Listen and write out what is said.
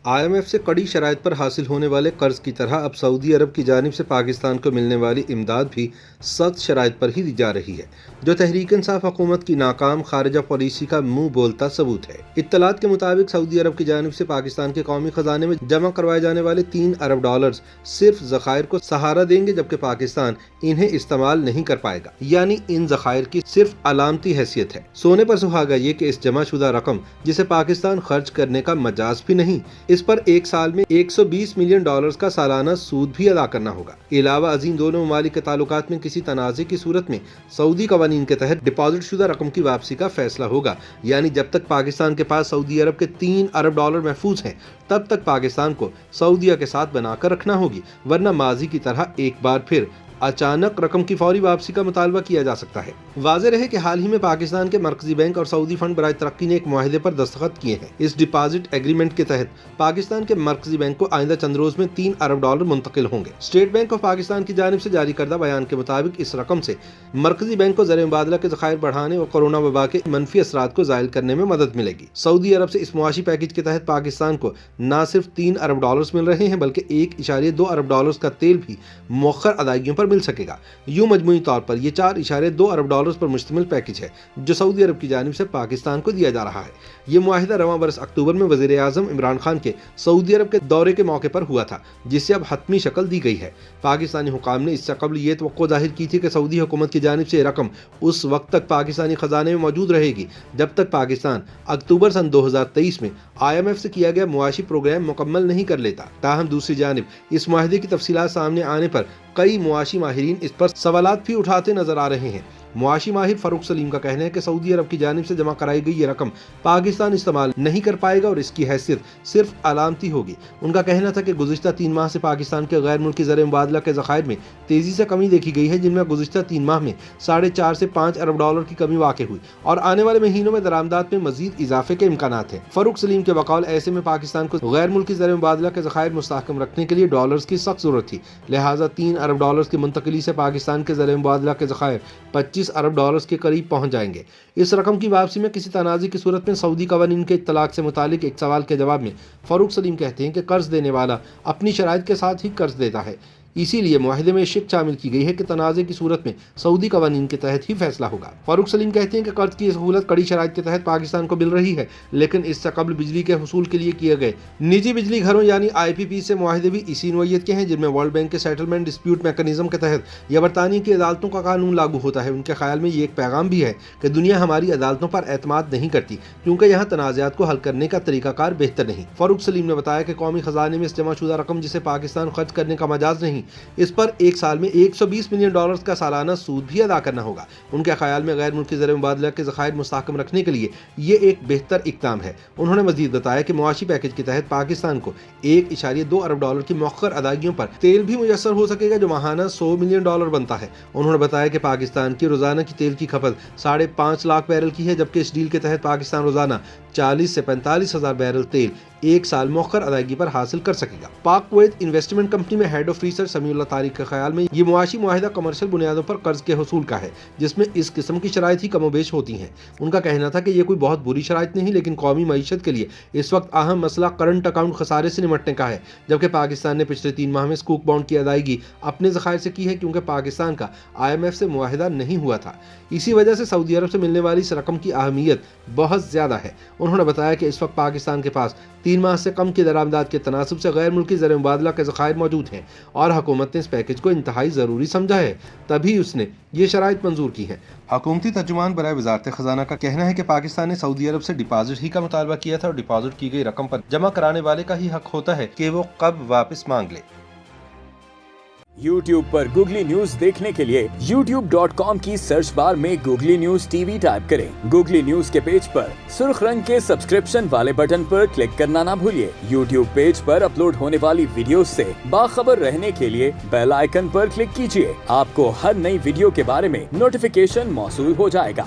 IMF سے کڑی شرائط پر حاصل ہونے والے قرض کی طرح اب سعودی عرب کی جانب سے پاکستان کو ملنے والی امداد بھی سخت شرائط پر ہی دی جا رہی ہے، جو تحریک انصاف حکومت کی ناکام خارجہ پالیسی کا منہ بولتا ثبوت ہے۔ اطلاعات کے مطابق سعودی عرب کی جانب سے پاکستان کے قومی خزانے میں جمع کروائے جانے والے $3 ارب صرف ذخائر کو سہارا دیں گے، جبکہ پاکستان انہیں استعمال نہیں کر پائے گا، یعنی ان ذخائر کی صرف علامتی حیثیت ہے۔ سونے پر سہاگا یہ کہ اس جمع شدہ رقم جسے پاکستان خرچ کرنے کا مجاز بھی نہیں، اس پر ایک سال میں $120 ملین کا سالانہ سود بھی ادا کرنا ہوگا۔ علاوہ ازیں دونوں ممالک کے تعلقات میں کسی تنازع کی صورت میں سعودی قوانین کے تحت ڈپازٹ شدہ رقم کی واپسی کا فیصلہ ہوگا، یعنی جب تک پاکستان کے پاس سعودی عرب کے $3 ارب محفوظ ہیں تب تک پاکستان کو سعودیہ کے ساتھ بنا کر رکھنا ہوگی، ورنہ ماضی کی طرح ایک بار پھر اچانک رقم کی فوری واپسی کا مطالبہ کیا جا سکتا ہے۔ واضح رہے کہ حال ہی میں پاکستان کے مرکزی بینک اور سعودی فنڈ برائے ترقی نے ایک معاہدے پر دستخط کیے ہیں۔ اس ڈپازٹ ایگریمنٹ کے تحت پاکستان کے مرکزی بینک کو آئندہ چند روز میں $3 ارب منتقل ہوں گے۔ اسٹیٹ بینک آف پاکستان کی جانب سے جاری کردہ بیان کے مطابق اس رقم سے مرکزی بینک کو زر مبادلہ کے ذخائر بڑھانے اور کورونا وبا کے منفی اثرات کو زائل کرنے میں مدد ملے گی۔ سعودی عرب سے اس معاشی پیکیج کے تحت پاکستان کو نہ صرف $3 ارب مل رہے ہیں بلکہ $1.2 ارب کا تیل بھی مؤخر ادائیگیوں پر مل سکے گا۔ یوں مجموعی طور پر یہ $4.2 ارب پر مشتمل پیکیج ہے جو سعودی عرب کی جانب سے پاکستان کو دیا جا رہا ہے۔ یہ معاہدہ رواں برس اکتوبر میں وزیر اعظم عمران خان کے سعودی عرب کے دورے کے موقع پر ہوا تھا، جسے اب حتمی شکل دی گئی ہے۔ پاکستانی حکام نے اس سے قبل یہ توقع ظاہر کی تھی کہ سعودی حکومت کی جانب سے یہ رقم اس وقت تک پاکستانی خزانے میں موجود رہے گی جب تک پاکستان اکتوبر سن 2023 میں IMF سے کیا گیا معاشی پروگرام مکمل نہیں کر لیتا۔ تاہم دوسری جانب اس معاہدے کی تفصیلات سامنے آنے پر کئی معاشی ماہرین اس پر سوالات بھی اٹھاتے نظر آ رہے ہیں۔ معاشی ماہر فاروق سلیم کا کہنا ہے کہ سعودی عرب کی جانب سے جمع کرائی گئی یہ رقم پاکستان استعمال نہیں کر پائے گا اور اس کی حیثیت صرف علامتی ہوگی۔ ان کا کہنا تھا کہ گزشتہ 3 ماہ سے پاکستان کے غیر ملکی زر مبادلہ کے ذخائر میں تیزی سے کمی دیکھی گئی ہے، جن میں گزشتہ 3 ماہ میں 4.5 سے 5 ارب کی کمی واقع ہوئی اور آنے والے مہینوں میں درآمدات میں مزید اضافے کے امکانات ہیں۔ فاروق سلیم کے بقول ایسے میں پاکستان کو غیر ملکی زر مبادلہ کے ذخائر مستحکم رکھنے کے لیے ڈالرز کی سخت ضرورت تھی، لہٰذا $3 ارب کی منتقلی سے پاکستان کے زر مبادلہ کے ذخائر $25 ارب کے قریب پہنچ جائیں گے۔ اس رقم کی واپسی میں کسی تنازع کی صورت میں سعودی قوانین کے اطلاق سے متعلق ایک سوال کے جواب میں فاروق سلیم کہتے ہیں کہ قرض دینے والا اپنی شرائط کے ساتھ ہی قرض دیتا ہے، اسی لیے معاہدے میں شرط شامل کی گئی ہے کہ تنازع کی صورت میں سعودی قوانین کے تحت ہی فیصلہ ہوگا۔ فاروق سلیم کہتے ہیں کہ قرض کی سہولت کڑی شرائط کے تحت پاکستان کو مل رہی ہے، لیکن اس سے قبل بجلی کے حصول کے لیے کیے گئے نجی بجلی گھروں یعنی IPP سے معاہدے بھی اسی نوعیت کے ہیں، جن میں ورلڈ بینک کے سیٹلمنٹ ڈسپیوٹ میکانزم کے تحت یا برطانیہ کی عدالتوں کا قانون لاگو ہوتا ہے۔ ان کے خیال میں یہ ایک پیغام بھی ہے کہ دنیا ہماری عدالتوں پر اعتماد نہیں کرتی، کیونکہ یہاں تنازعات کو حل کرنے کا طریقہ کار بہتر نہیں۔ فاروق سلیم نے بتایا کہ قومی خزانے میں اس جمع شدہ رقم جسے پاکستان خرچ کرنے کا مجاز نہیں، اس پر ایک سال میں $120 ملین کا سالانہ سود بھی ادا کرنا ہوگا۔ ان کے خیال میں غیر ملکی زر مبادلہ کے ذخائر مستحکم رکھنے کے لیے یہ ایک بہتر اقدام ہے۔ انہوں نے مزید بتایا کہ معاشی پیکیج کے تحت پاکستان کو $1.2 ارب کی مؤخر ادائیگیوں پر تیل بھی میسر ہو سکے گا، جو ماہانہ $100 ملین بنتا ہے۔ انہوں نے بتایا کہ پاکستان کی روزانہ کی تیل کی کھپت 5.5 لاکھ بیرل کی ہے، جبکہ اس ڈیل کے تحت پاکستان روزانہ 40 سے 45 ہزار بیرل تیل ایک سال مؤخر ادائیگی پر حاصل کر سکے گا۔ پاک کویت انویسٹمنٹ کمپنی میں ہیڈ آف ریسرچ سمیع اللہ طارق کے خیال میں یہ معاشی معاہدہ کمرشل بنیادوں پر قرض کے حصول کا ہے، جس میں اس قسم کی شرائط ہی کم و بیش ہوتی ہیں۔ ان کا کہنا تھا کہ یہ کوئی بہت بری شرائط نہیں، لیکن قومی معیشت کے لیے اس وقت اہم مسئلہ کرنٹ اکاؤنٹ خسارے سے نمٹنے کا ہے، جبکہ پاکستان نے پچھلے 3 ماہ میں سکوک بانڈ کی ادائیگی اپنے ذخائر سے کی ہے، کیونکہ پاکستان کا IMF سے معاہدہ نہیں ہوا تھا۔ اسی وجہ سے سعودی عرب سے ملنے والی اس رقم کی اہمیت بہت زیادہ ہے۔ انہوں نے بتایا کہ اس وقت پاکستان کے پاس 3 ماہ سے کم کی درآمدات کے تناسب سے غیر ملکی زر مبادلہ کے ذخائر موجود ہیں اور حکومت نے اس پیکیج کو انتہائی ضروری سمجھا ہے، تبھی اس نے یہ شرائط منظور کی ہیں۔ حکومتی ترجمان برائے وزارت خزانہ کا کہنا ہے کہ پاکستان نے سعودی عرب سے ڈپازٹ ہی کا مطالبہ کیا تھا اور ڈپازٹ کی گئی رقم پر جمع کرانے والے کا ہی حق ہوتا ہے کہ وہ کب واپس مانگ لے۔ YouTube پر گوگلی نیوز دیکھنے کے لیے youtube.com کی سرچ بار میں گوگلی نیوز TV ٹائپ کریں۔ گوگلی نیوز کے پیج پر سرخ رنگ کے سبسکرپشن والے بٹن پر کلک کرنا نہ بھولیے۔ YouTube پیج پر اپلوڈ ہونے والی ویڈیوز سے باخبر رہنے کے لیے بیل آئیکن پر کلک کیجیے۔ آپ کو ہر نئی ویڈیو کے بارے میں نوٹیفیکیشن موصول ہو جائے گا۔